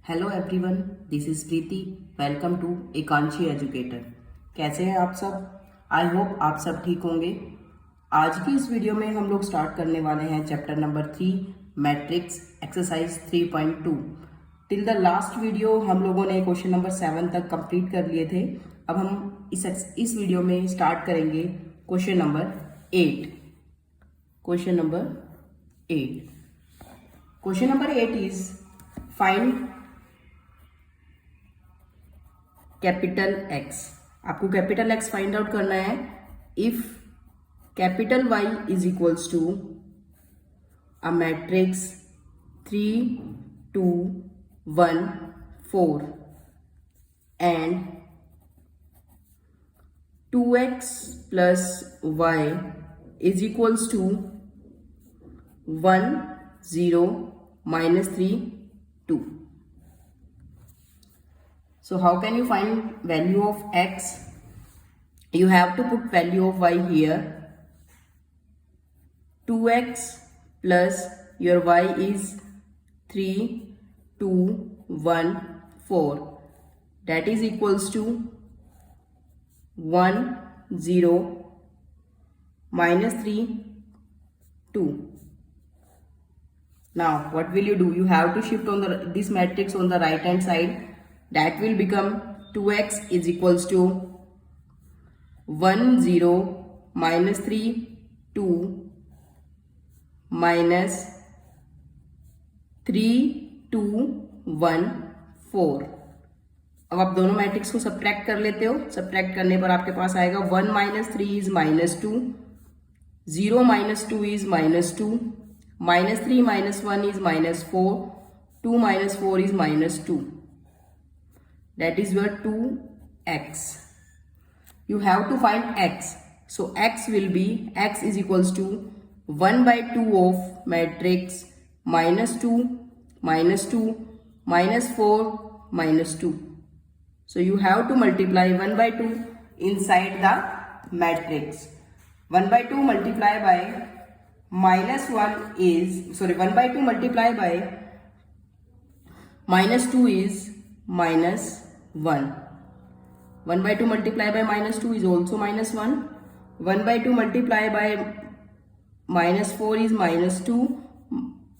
Hello everyone, this is Preeti. Welcome to Ekanshi Educator. कैसे हैं आप सब? आई होप आप सब ठीक होंगे। आज की इस वीडियो में हम लोग स्टार्ट करने वाले हैं chapter number 3 matrix exercise 3.2। Till the last video हम लोगों ने क्वेश्चन नंबर 7 तक कंप्लीट कर लिए थे। अब हम इस वीडियो में स्टार्ट करेंगे question number 8। Question number 8 question number 8 is find capital X. आपको कैपिटल एक्स फाइंड आउट करना है if capital Y is equals to a matrix 3 2 1 4 and 2x plus y is equals to 1 0 minus 3 2. So how can you find value of x? You have to put value of y here. 2x plus your y is 3 2 1 4. That is equals to 1 0 minus 3 2. Now what will you do? You have to shift on this matrix on the right hand side. That will become 2x is equals to 1 0 minus 3 2 minus 3 2 1 4. अब आप दोनों matrix को subtract कर लेते हो। Subtract करने पर आपके पास आएगा 1 minus 3 is minus 2, 0 minus 2 is minus 2, minus 3 minus 1 is minus 4, 2 minus 4 is minus 2. That is your 2x. You have to find x. So x will be, x is equals to 1 by 2 of matrix minus 2, minus 2, minus 4, minus 2. So you have to multiply 1 by 2 inside the matrix. 1 by 2 multiply by minus 1 is, 1 by 2 multiply by minus 2 is minus 1. 1 by 2 multiply by minus 2 is also minus 1. 1 by 2 multiply by minus 4 is minus 2.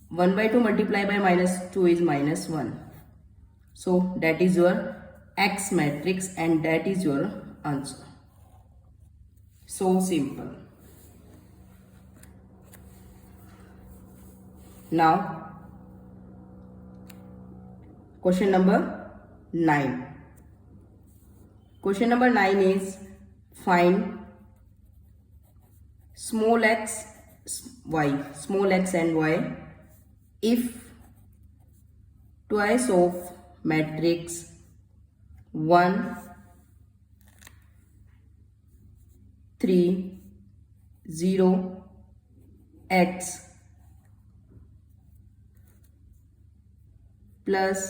1 by 2 multiply by minus 2 is minus 1. So that is your x matrix and that is your answer. So simple. Now question number 9. Question number 9 is find small x and y if twice of matrix 1 3 0 x plus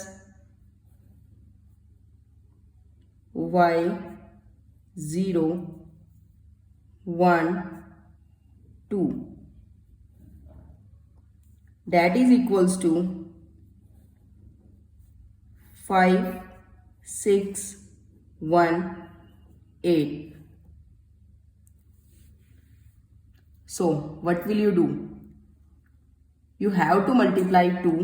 y 0 1 2 that is equals to 5 6 1 8. So what will you do? You have to multiply 2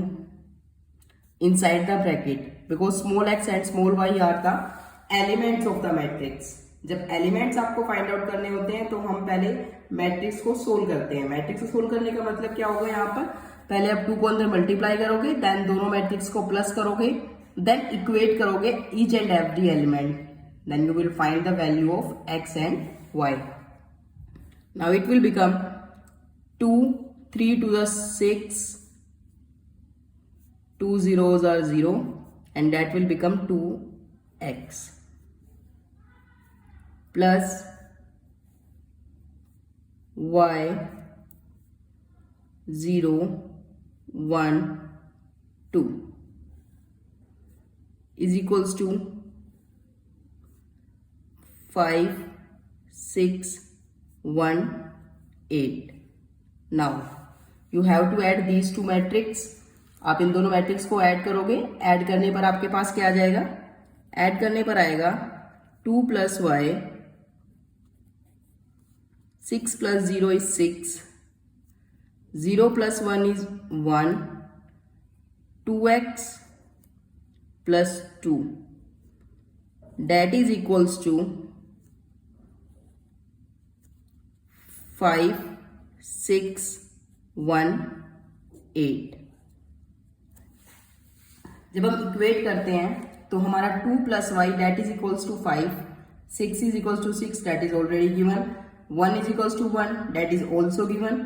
inside the bracket because small x and small y are the elements of the matrix. जब elements आपको find out करने होते हैं तो हम पहले matrix को solve करते हैं। मैट्रिक्स को सोल्व करने का मतलब क्या होगा? यहाँ पर पहले आप 2 को अंदर मल्टीप्लाई करोगे, देन दोनों मैट्रिक्स को प्लस करोगे, देन इक्वेट करोगे each and every element, then you will find the value of X and Y. Now it will become 2 3 to the 6, 2 zeros are 0 and that will become 2x plus y 0 1 2 is equals to 5 6 1 8. Now you have to add these two matrices. आप इन दोनों matrix को add करोगे, add करने पर आपके पास क्या आ जाएगा, add करने पर आएगा 2 + y, 6 + 0 is 6, 0 + 1 is 1, 2x + 2, that is equals to 5, 6, 1, 8। जब हम इक्वेट करते हैं तो हमारा 2 + y that is equals to 5, 6 is equals to 6 that is already given, 1 is equals to 1 that is also given,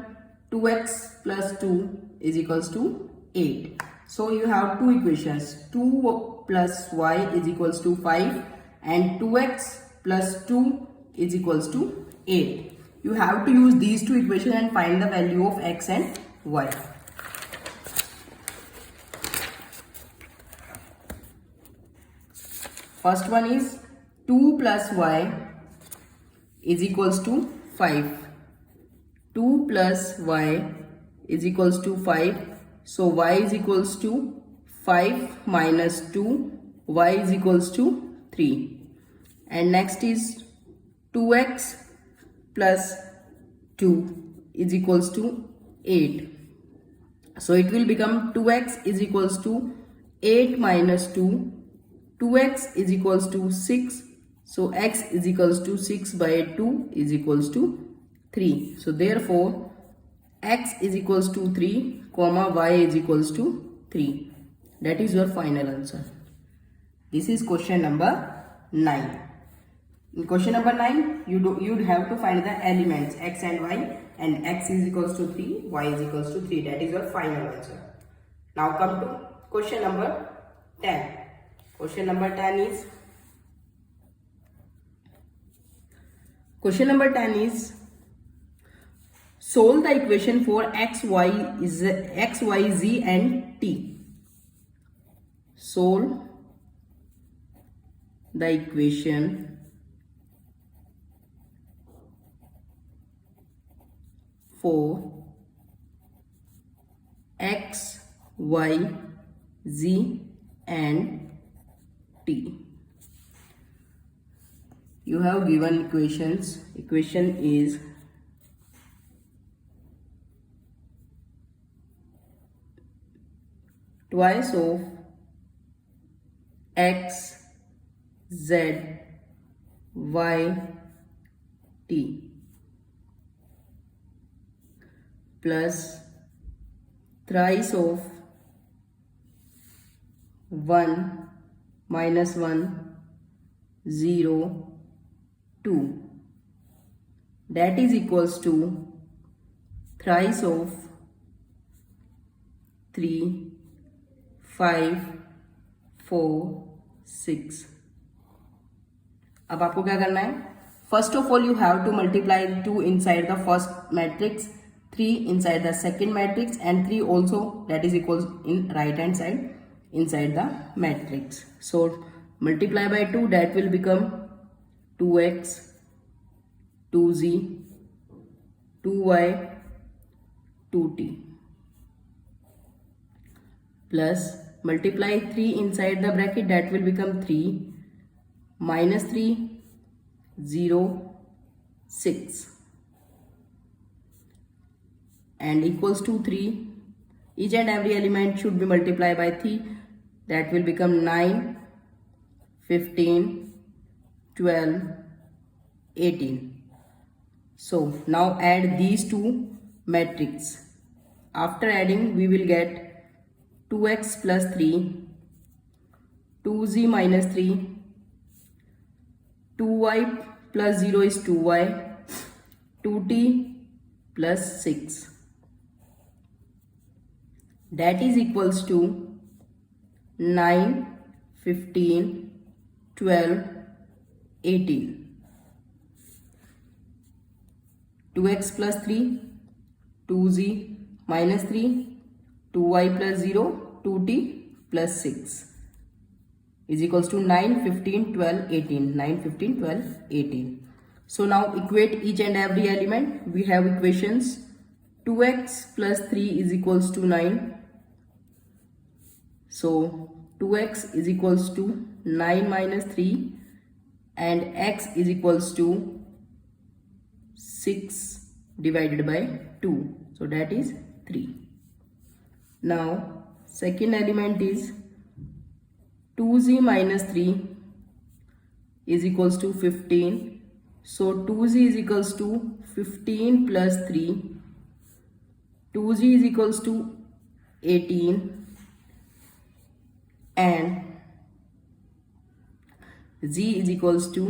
2x + 2 is equals to 8. So you have two equations, 2 + y is equals to 5 and 2x + 2 is equals to 8. You have to use these two equations and find the value of x and y. First one is 2 + y is equals to 5. 2 + y is equals to 5. So y is equals to 5 minus 2. Y is equals to 3. And next is 2x plus 2 is equals to 8. So it will become 2x is equals to 8 minus 2. 2x is equals to 6. So x is equals to 6 by 2 is equals to 3. So therefore x is equals to 3, comma y is equals to 3. That is your final answer. This is question number 9. In question number 9, you'd have to find the elements x and y, and x is equals to 3, y is equals to 3. That is your final answer. Now come to question number 10. Question number 10 is solve the equation for x, y, z and t. Solve the equation for x, y, z and t. You have given equations. Equation is twice of x, z, y, t plus thrice of 1 minus 1 0 2, that is equals to thrice of 3 5 4 6. अब आपको क्या करना है, first of all you have to multiply 2 inside the first matrix, 3 inside the second matrix and 3 also that is equals in right hand side inside the matrix. So multiply by 2, that will become 2x, 2z, 2y, 2t plus multiply 3 inside the bracket, that will become 3 minus 3 0 6 and equals to 3. Each and every element should be multiplied by 3, that will become 9 15 12 18. So now add these two matrices. After adding we will get 2x plus 3, 2z minus 3, 2y plus 0 is 2y, 2t plus 6, that is equals to 9 15 12 18. 2x plus 3, 2z minus 3, 2y plus 0, 2t plus 6 is equals to 9 15 12 18. 9 15 12 18. So now equate each and every element. We have equations 2x plus 3 is equals to 9, So 2x is equals to 9 minus 3 and x is equals to 6 divided by 2. So that is 3. Now second element is 2z minus 3 is equals to 15. So 2z is equals to 15 plus 3. 2z is equals to 18 and z is equals to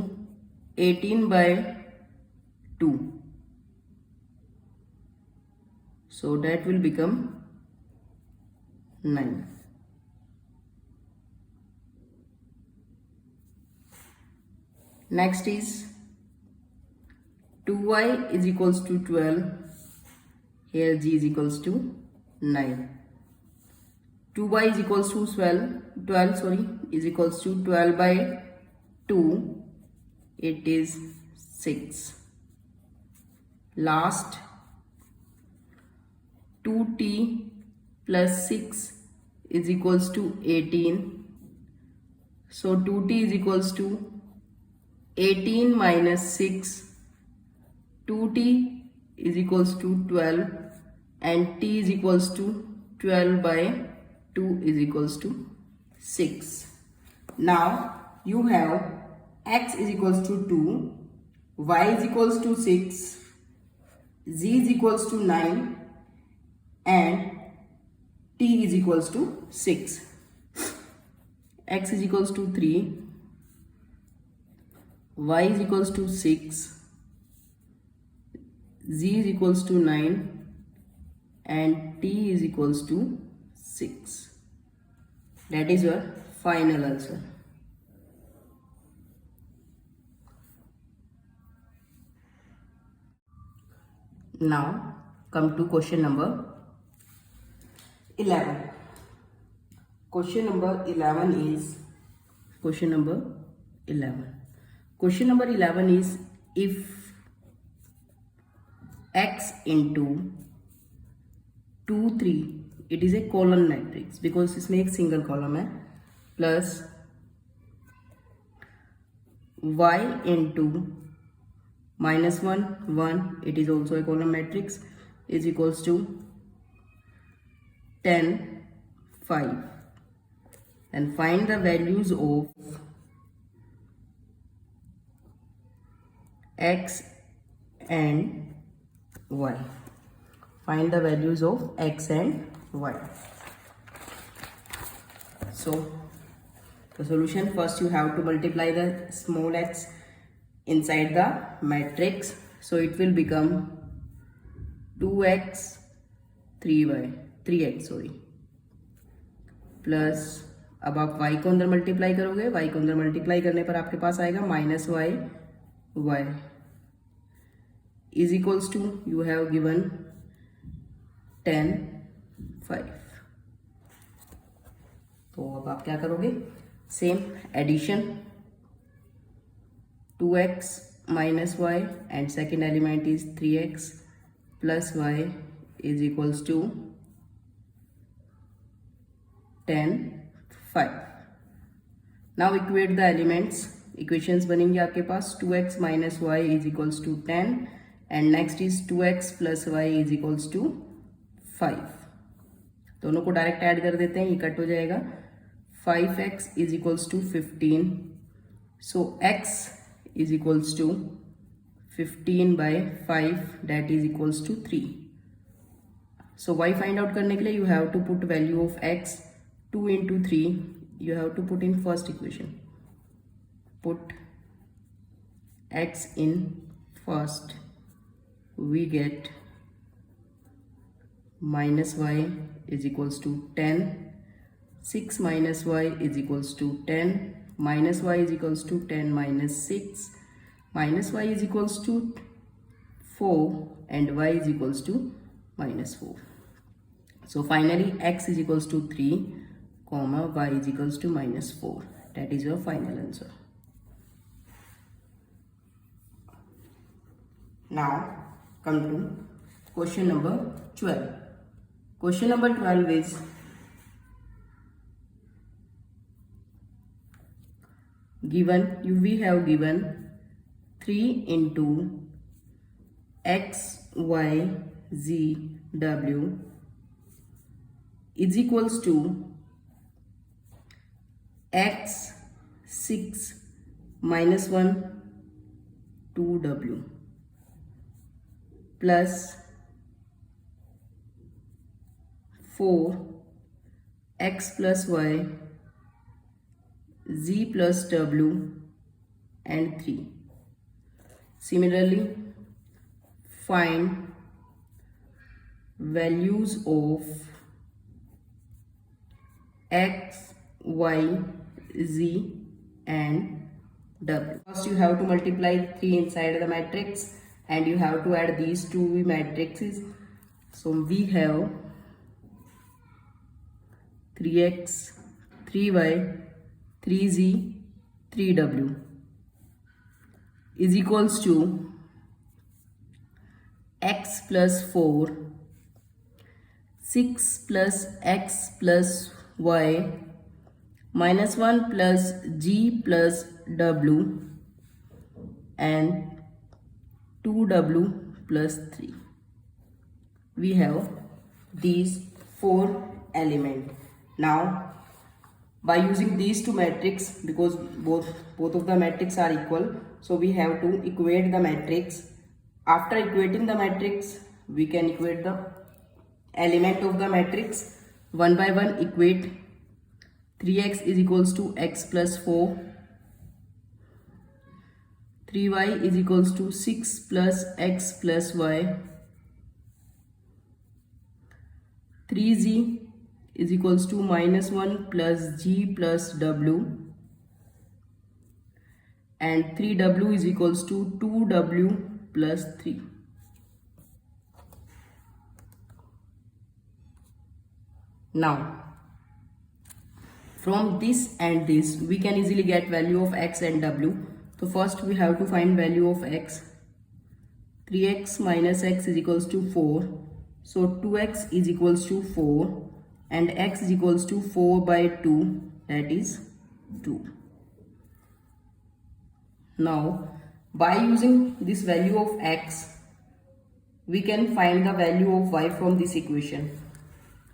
18 by 2. So that will become 9. Next is 2y is equals to 12. Here g is equals to 9. 2y is equals to 12 is equals to 12 by 2. It is 6. Last 2t plus 6 is equals to 18. So 2t is equals to 18 minus 6. 2t is equals to 12 and t is equals to 12 by 2 is equals to 6. Now you have x is equals to 2, y is equals to 6, z is equals to 9 and t is equals to 6. X is equals to 3, y is equals to 6, z is equals to 9 and t is equals to 6. That is your final answer. Now come to question number 11. Question number 11 is Question number 11 is if x into 2 3, it is a column matrix because इसमें एक single column है, plus y into -1 1, it is also a column matrix, is equals to 10 5. And find the values of x and y. Find the values of x and y. So the solution, first you have to multiply the small x inside the matrix. So it will become 2x 3x plus अब आप y को अंदर multiply करोगे, y को अंदर multiply करने पर आपके पास आएगा minus y is equals to you have given 10 5. तो अब आप क्या करोगे, same addition 2x minus y and second element is 3x plus y is equals to 10 5. Now equate the elements. Equations बनेंगे आपके पास 2x minus y is equals to 10 and next is 2x plus y is equals to 5. दोनों को direct add कर देते हैं, ये cut हो जाएगा. 5x is equals to 15. So x is equals to 15 by 5, that is equals to 3. So y find out करने के लिए you have to put value of x 2 into 3. You have to put in first equation. Put x in first. We get minus y is equals to 10. 6 minus y is equals to 10. Minus y is equals to 10 minus 6. Minus y is equals to 4 and y is equals to minus 4. So finally x is equals to 3, comma y is equals to minus 4. That is your final answer. Now come to question number 12. Question number 12 is we have given 3 into x, y, z, w is equals to x 6 minus 1 2w plus 4 x plus y z plus w and 3. Similarly, find values of x, y, z and w. First you have to multiply 3 inside the matrix and you have to add these two matrices. So we have 3x, 3y, 3z, 3w is equals to x plus 4, 6 plus x plus y minus 1 plus g plus w and 2w plus 3. We have these 4 elements. Now by using these two matrices, because both of the matrices are equal, so we have to equate the matrix. After equating the matrix, we can equate the element of the matrix. One by one equate. 3x is equals to x plus 4, 3y is equals to 6 plus x plus y, 3z is equals to minus 1 plus g plus w and 3w is equals to 2w plus 3. Now from this and this we can easily get value of x and w. So first we have to find value of x. 3x minus x is equals to 4. So 2x is equals to 4 and x is equals to 4 by 2, that is 2. Now by using this value of x, we can find the value of y from this equation.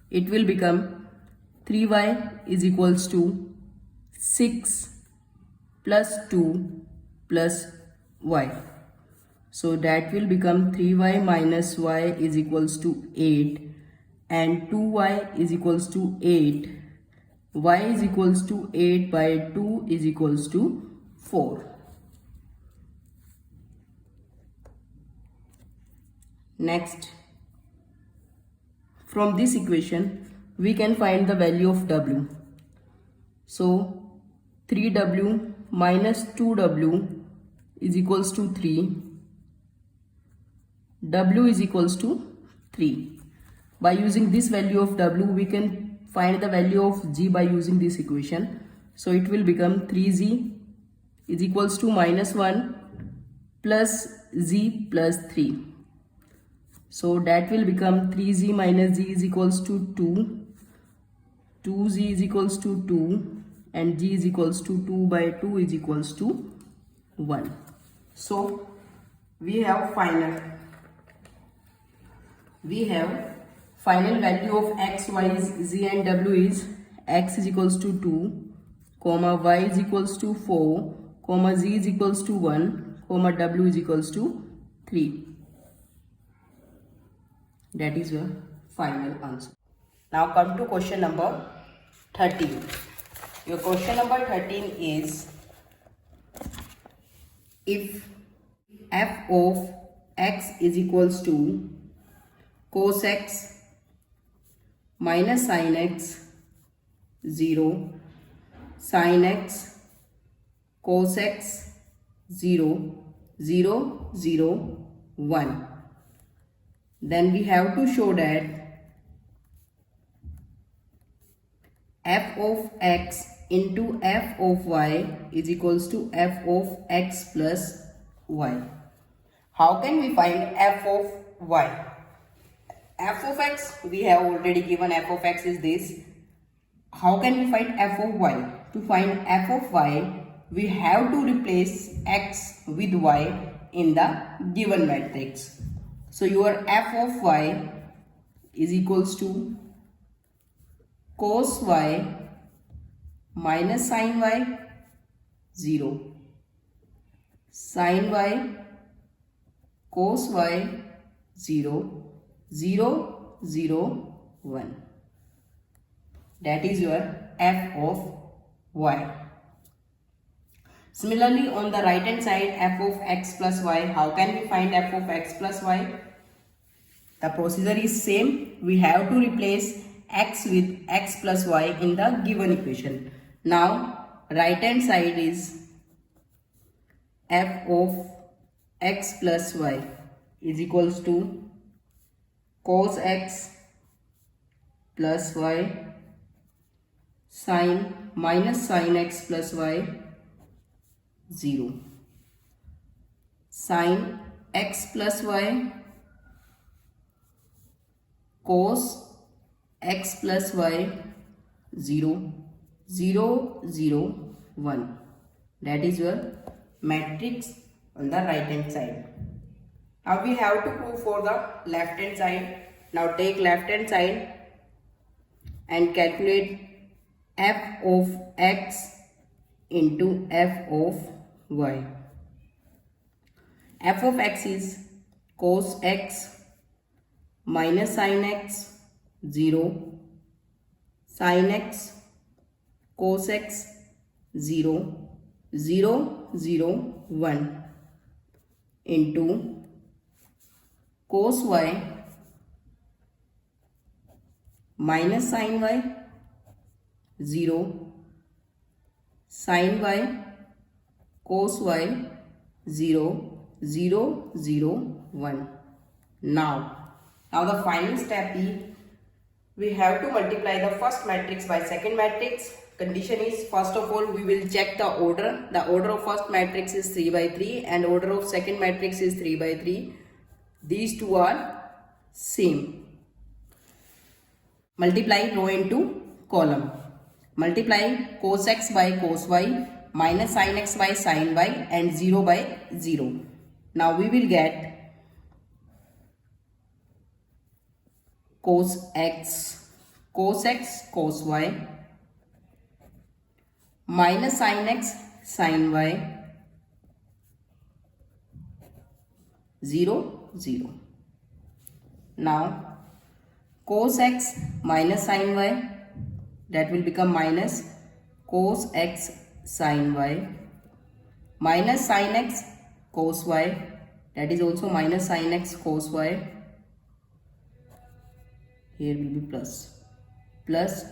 It will become 3y is equals to 6 plus 2 plus y. So that will become 3y minus y is equals to 8 and 2y is equals to 8. Y is equals to 8 by 2 is equals to 4. Next, from this equation we can find the value of w. So 3w minus 2w is equals to 3. W is equals to 3. By using this value of w, we can find the value of g by using this equation. So it will become 3z is equals to minus 1 plus z plus 3. So that will become 3z minus z is equals to 2. 2z is equals to 2 and g is equals to 2 by 2 is equals to 1. So we have final value of x, y, z and w is x is equals to 2, comma y is equals to 4, comma z is equals to 1, comma w is equals to 3. That is your final answer. Now come to question number 13. Your question number 13 is, if f of x is equals to cos x minus sin x 0, sin x cos x 0, 0, 0, 1. Then we have to show that f of x into f of y is equals to f of x plus y. How can we find f of y? F of x, we have already given f of x is this. How can we find f of y? To find f of y, we have to replace x with y in the given matrix. So your f of y is equals to cos y minus sin y 0, sin y cos y 0, 0, 0, 1. That is your f of y. Similarly, on the right hand side, f of x plus y. How can we find f of x plus y? The procedure is same. We have to replace x with x plus y in the given equation. Now, right hand side is f of x plus y is equals to cos x plus y sin minus sin x plus y 0, sin x plus y cos x plus y 0, 0, 0, 1. That is your matrix on the right hand side. Now we have to prove for the left hand side. Now take left hand side and calculate f of x into f of y. F of x is cos x minus sin x 0, sin x cos x 0, 0, 0, 1 into cos y minus sin y 0, sin y cos y 0, 0, 0, 1. Now the final step is we have to multiply the first matrix by second matrix. Condition is, first of all, we will check the order. The order of first matrix is 3 by 3 and order of second matrix is 3 by 3. These two are same. Multiply row into column. Multiply cos x by cos y minus sin x by sin y and 0 by 0. Now we will get cos x cos y minus sin x sin y 0, 0. Now cos x minus sin y, that will become minus cos x sin y minus sin x cos y, that is also minus sin x cos y. Here will be plus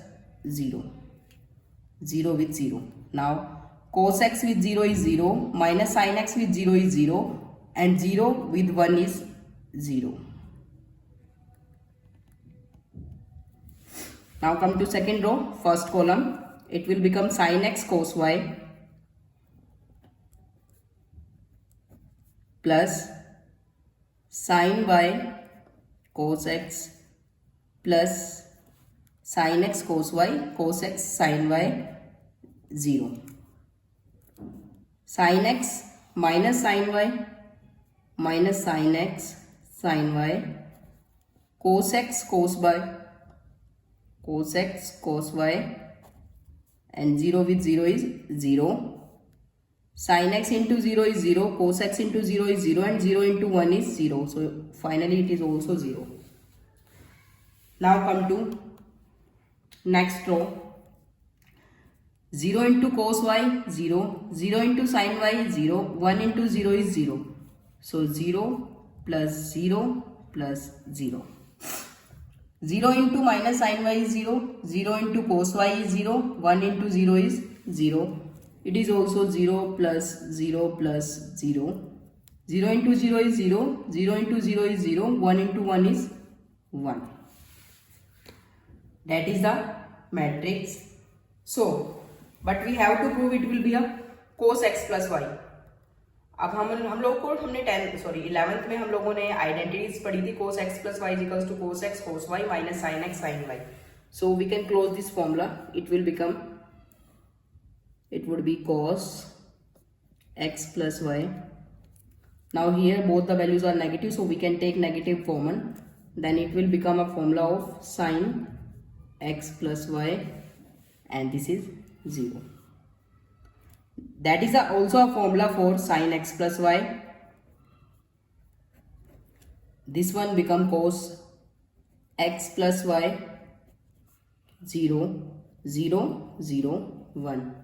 0, 0 with 0. Now cos x with 0 is 0, minus sin x with 0 is 0 and 0 with 1 is 0. Now come to second row, first column. It will become sin x cos y plus sin y cos x plus sin x cos x sin y 0. Sin x minus sin y minus sin x sin y cos x cos x cos y and 0 with 0 is 0. Sin x into 0 is 0, cos x into 0 is 0 and 0 into 1 is 0. So finally it is also 0. Now come to next row. 0 into cos y 0, 0 into sin y 0, 1 into 0 is 0. So 0 plus 0 plus 0. 0 into minus sin y is 0, 0 into cos y is 0, 1 into 0 is 0. It is also 0 plus 0 plus 0. 0 into 0 is 0, 0 into 0 is 0, 1 into 1 is 1. That is the matrix. So, but we have to prove it will be a cos x plus y. अब हम लोग को हमने 11th में हम लोगों ने identities पढ़ी थी cos x plus y is equals to cos x cos y minus sin x sin y. So we can close this formula. It would be cos x plus y. Now here both the values are negative, so we can take negative common. Then it will become a formula of sin x plus y, and this is 0. That is also a formula for sin x plus y. This one become cos x plus y, 0, 0, 0, 1.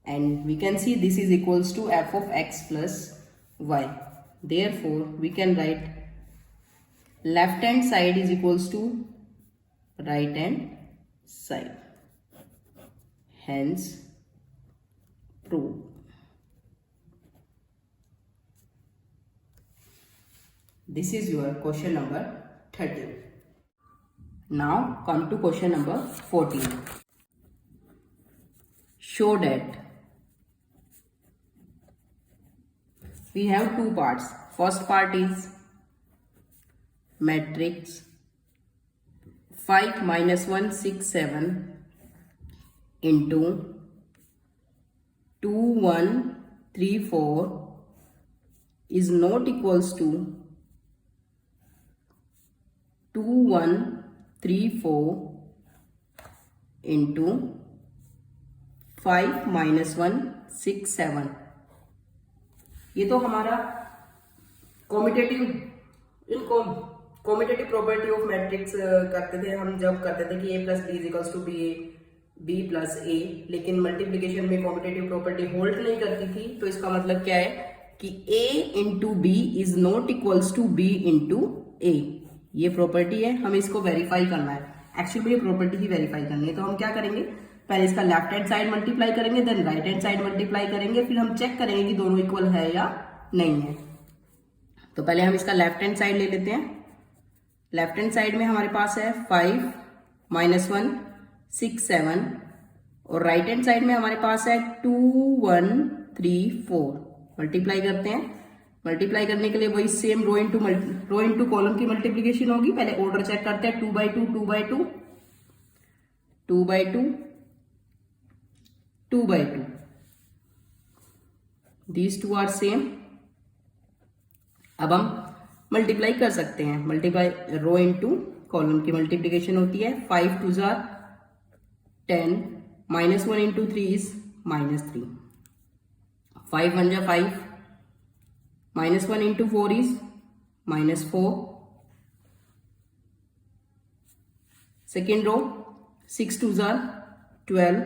And we can see this is equals to f of x plus y. Therefore, we can write left hand side is equals to right hand side. Hence, proved. This is your question number 13. Now come to question number 14. Show that we have two parts. First part is matrix 5 minus 1 6 7 into 2 1 3 4 is not equals to 2 1 3 4 into 5 minus 1 6 7. ये तो हमारा commutative property of matrix करते थे हम, जब करते थे कि a plus B is equals to B plus A, लेकिन मल्टीप्लीकेशन में कॉम्यूटेटिव प्रॉपर्टी होल्ड नहीं करती थी. तो इसका मतलब क्या है कि a into B is not equals to B into A. ये प्रॉपर्टी है, हमें इसको वेरीफाई करना है. एक्चुअली ये प्रॉपर्टी ही वेरीफाई करनी है. तो हम क्या करेंगे, पहले इसका लेफ्ट हैंड साइड मल्टीप्लाई करेंगे, then right hand side multiply करेंगे, फिर हम चेक करेंगे कि दोनों इक्वल है या नहीं है. तो पहले हम इसका लेफ्ट हैंड साइड ले लेते हैं. लेफ्ट हैंड साइड में हमारे पास है 5 माइनस 1 6 7, और राइट हैंड साइड में हमारे पास है 2 1 3 4. मल्टीप्लाई करते हैं. मल्टीप्लाई करने के लिए वही सेम रो इंटू कॉलम की मल्टीप्लीकेशन होगी. पहले ऑर्डर चेक करते हैं. 2 by 2 2 by 2 2 by 2 2 by 2. These two are same. अब हम मल्टीप्लाई कर सकते हैं. मल्टीप्लाई रो इंटू कॉलम की मल्टीप्लीकेशन होती है. 5 2 जार 10, माइनस 1 इंटू 3 इज माइनस 3. 5 1 जार 5, minus 1 into 4 is minus 4. Second row 6 2 जार 12,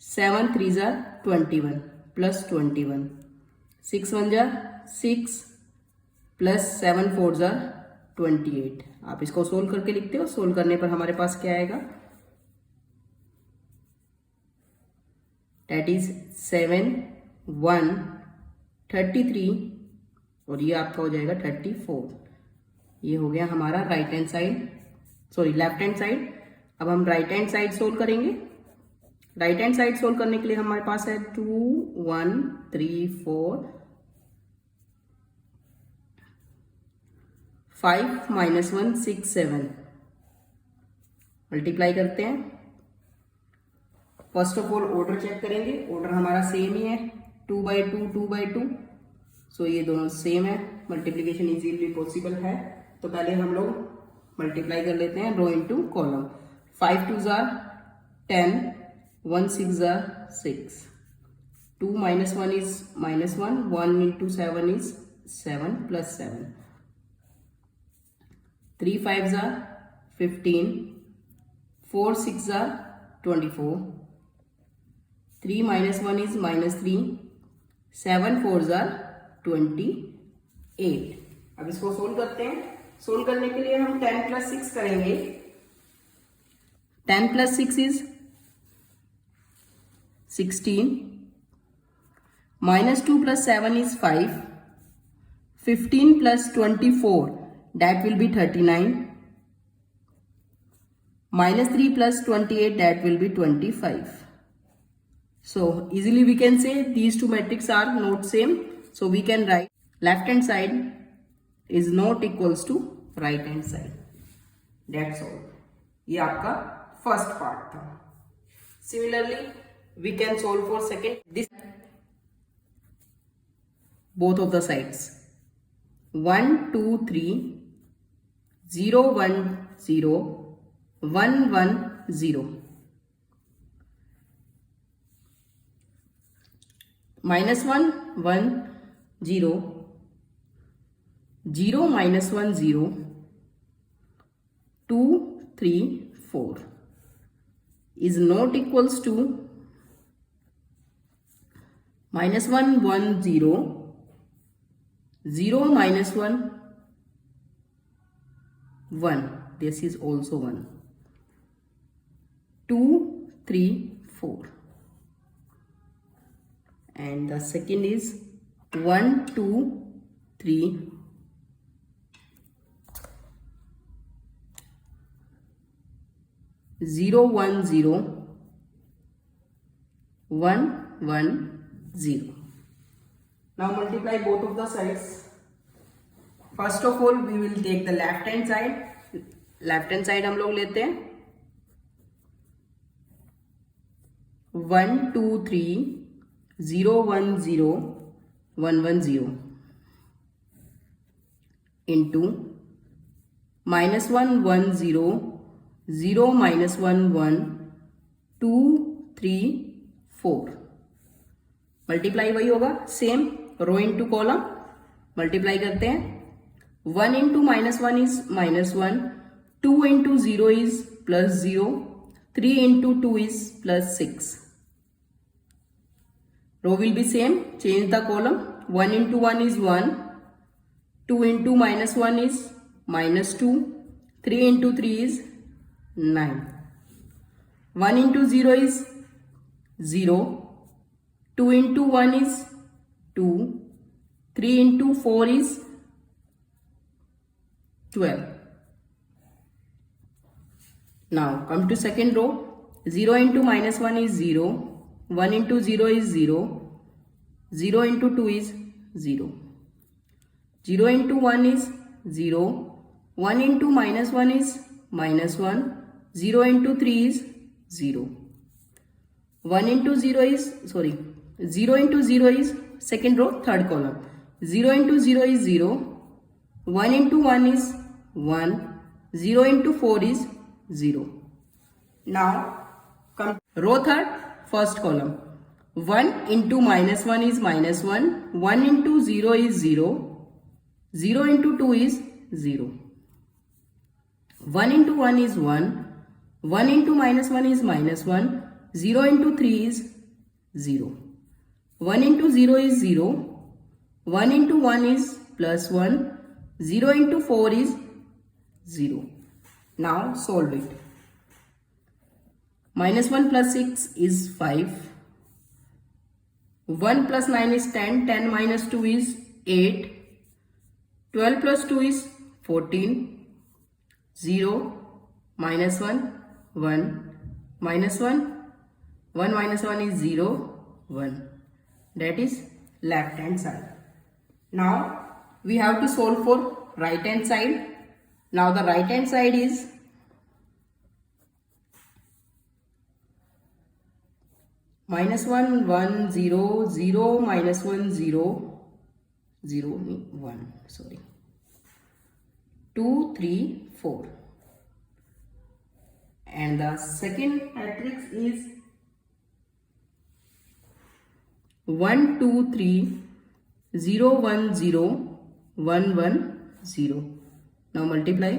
7 3 जार 21 प्लस 21. 6 1 जार 6 प्लस 7 4 जार 28. आप इसको सोल्व करके लिखते हो. सोल्व करने पर हमारे पास क्या आएगा, दैट इज 7 1 33, और ये आपका हो जाएगा 34. ये हो गया हमारा right hand side, sorry left hand side. अब हम राइट हैंड साइड सोल्व करेंगे. राइट हैंड साइड सोल्व करने के लिए हमारे पास है 2 1 3 4, 5 माइनस 1 6 7. मल्टीप्लाई करते हैं. First of all order check करेंगे. ऑर्डर हमारा सेम ही है, 2 by 2 2 by 2. सो ये दोनों सेम है. मल्टीप्लीकेशन इजीली पॉसिबल है. तो पहले हम लोग मल्टीप्लाई कर लेते हैं रो इंटू कॉलम. 5 2 जार 10, 1 6 जार 6, 2 minus 1 is minus 1, 1 into 7 is 7 plus 7, 3 5s are 15, 4 6s are 24, 3 minus 1 is minus 3, 7 4s are 28. अब इसको सोल्व करते हैं. सोल्व करने के लिए हम 10 plus 6 करेंगे. 10 plus 6 is 16, minus 2 plus 7 is 5, 15 plus 24, that will be 39, minus 3 plus 28, that will be 25. So easily we can say these two matrices are not same. So we can write left hand side is not equals to right hand side. That's all. ये आपका first part था. Similarly we can solve for second. This both of the sides. 1 2 3 0 1 0 1 1 0. -1 1 0 0 -1 0 2 3 4 is not equals to -1 1 0 0 -1 1. This is also 1. 2 3 4. And the second is 1 2 3 0 1 0 1 1 0. Now multiply both of the sides. First of all we will take the left hand side. Left hand side हम लोग लेते हैं 1 2 3 0 1 0 1 1 0 into -1 1 0 0 -1 1 2 3 4. Multiply वही होगा same row into column. Multiply करते हैं 1 into -1 is -1 2 into 0 is plus 0, 3 into 2 is plus 6. Row will be same, change the column. 1 into 1 is 1, 2 into -1 is -2, 3 into 3 is 9. 1 into 0 is 0, 2 into 1 is 2, 3 into 4 is 12. Now come to second row. 0 into -1 is 0, 1 into 0 is 0, 0 into 2 is 0, 0 into 1 is 0, 1 into -1 is -1, 0 into 3 is 0, 1 into 0 is 0 into 0 is second row third column. 0 into 0 is 0, 1 into 1 is 1, 0 into 4 is 0. Now come row third first column. 1 into -1 is -1, 1 into 0 is 0, 0 into 2 is 0, 1 into 1 is 1, 1 into -1 is -1, 0 into 3 is 0, 1 into 0 is 0, 1 into 1 is +1, 0 into 4 is 0. Now solve it. -1 plus 6 is 5. 1 plus 9 is 10. 10 minus 2 is 8. 12 plus 2 is 14. 0 minus 1 1 minus 1 1 minus 1 is 0 1. That is left hand side. Now we have to solve for right hand side. Now the right hand side is -1 1 0 0 -1 0 0 1 2 3 4, and the second matrix is 1 2 3 0 1 0 1 1 0. Now multiply.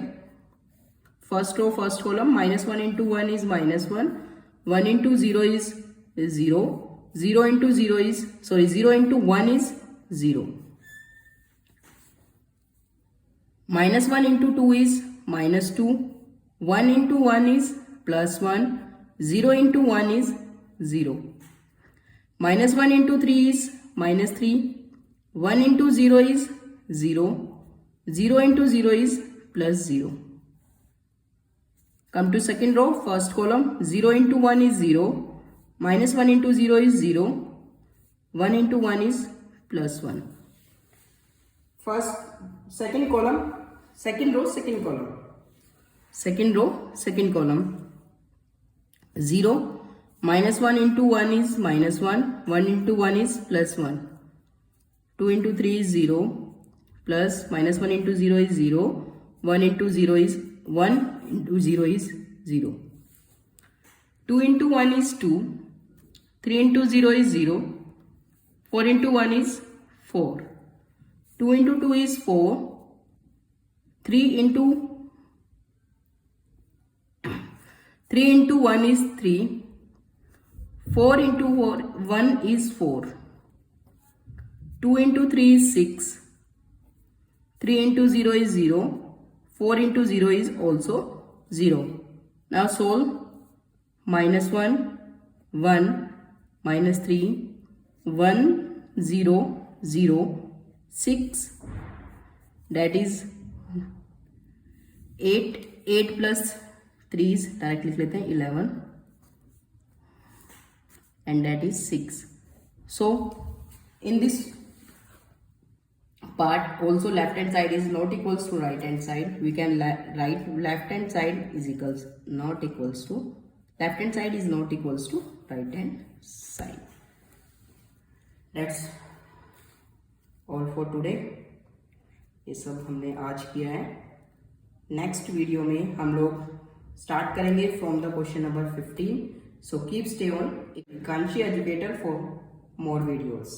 First row first column. -1 into 1 is -1, 1 into 0 is 0, 0 into 0 is 0 into 1 is 0, -1 into 2 is -2, 1 into 1 is +1, 0 into 1 is 0, -1 into 3 is -3, 1 into 0 is 0, 0 into 0 is +0. Come to second row first column. 0 into 1 is 0, -1 into 0 is 0, 1 into 1 is +1. First second column, second row second column, second row second column. 0 -1 into 1 is -1, 1 into 1 is +1, 2 into 3 is 0, plus minus 1 into 0 is 0, 1 into 0 is 1 into 0 is 0. 2 into 1 is 2, 3 into 0 is 0, 4 into 1 is 4, 2 into 2 is 4, 3 into 1 is 3, 4 into 1 is 4, 2 into 3 is 6, 3 into 0 is 0, 4 into 0 is also 0. Now solve. Minus 1, 1, minus 3, 1, 0, 0, 6, that is 8, 8 plus 3 is direct लिख लेते हैं 11 and that is 6. So in this part also left hand side is not equals to right hand side. We can write left hand side is equals not equals to left hand side is not equals to right hand side. That's all for today. ये सब हमने आज किया है. Next video में हम लोग start करेंगे from the question number 15. So keep stay on Kanchi Educator for more videos.